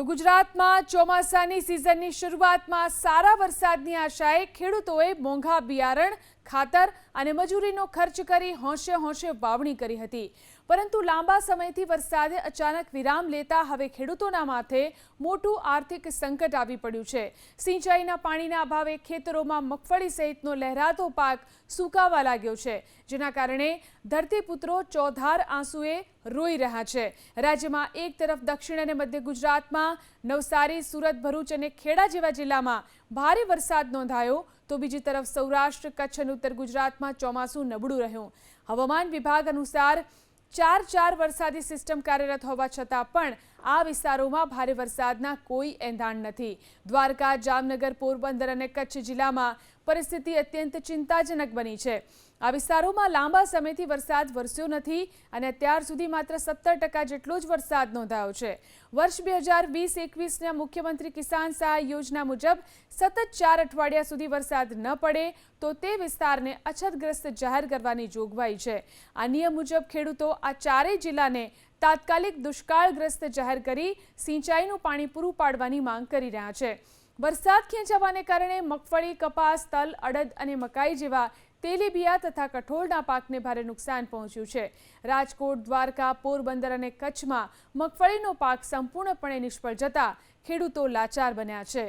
તો ગુજરાતમાં ચોમાસાની સિઝનની શરૂઆતમાં સારા વરસાદની આશાએ ખેડૂતોએ મોંઘા બિયારણ, ખાતર અને મજૂરીનો ખર્ચ કરી હોંશે વાવણી કરી હતી, પરંતુ લાંબા સમયથી વરસાદે અચાનક વિરામ લેતા હવે ખેડૂતોના માથે મોટું આર્થિક સંકટ આવી પડ્યું છે। સિંચાઈના પાણીના અભાવે ખેતરોમાં મગફળી સહિતનો લહેરાતો પાક સુકાવા લાગ્યો છે, જેના કારણે ધરતીપુત્રો ચોધાર આંસુએ રોઈ રહ્યા છે। રાજ્યમાં એક તરફ દક્ષિણ અને મધ્ય ગુજરાતમાં નવસારી, સુરત, ભરૂચ અને ખેડા જેવા જિલ્લામાં ભારે વરસાદ નોંધાયો, તો બીજી તરફ સૌરાષ્ટ્ર, કચ્છ અને ઉત્તર ગુજરાતમાં ચોમાસું નબળું રહ્યું। હવામાન વિભાગ અનુસાર ચાર વરસાદી સિસ્ટમ કાર્યરત હોવા છતાં પણ આ વિસ્તારોમાં ભારે વરસાદના કોઈ એંધાણ નથી। દ્વારકા, જામનગર, પોરબંદર અને કચ્છ જિલ્લામાં પરિસ્થિતિ અત્યંત ચિંતાજનક બની છે। આ વિસ્તારોમાં લાંબા સમયથી વરસાદ વરસ્યો નથી અને અત્યાર સુધી માત્ર 17% જેટલો જ વરસાદ નોંધાયો છે। વર્ષ 2020-21ના મુખ્યમંત્રી કિસાન સહાય યોજના મુજબ સતત 4 અઠવાડિયા સુધી વરસાદ ન પડે તો તે વિસ્તારને અછતગ્રસ્ત જાહેર કરવાની જોગવાઈ છે। આ નિયમ મુજબ ખેડૂતો આ ચારેય જિલ્લાને તાત્કાલિક દુષ્કાળગ્રસ્ત જાહેર કરી સિંચાઈનું પાણી પૂરું પાડવાની માંગ કરી રહ્યા છે। વરસાદ ખેંચાવાને કારણે મગફળી, કપાસ, તલ, અડદ અને મકાઈ જેવા તેલીબિયા તથા કઠોળના પાકને ભારે નુકસાન પહોંચ્યું છે। રાજકોટ, દ્વારકા, પોરબંદર અને કચ્છમાં મગફળીનો પાક સંપૂર્ણપણે નિષ્ફળ જતા ખેડૂતો લાચાર બન્યા છે।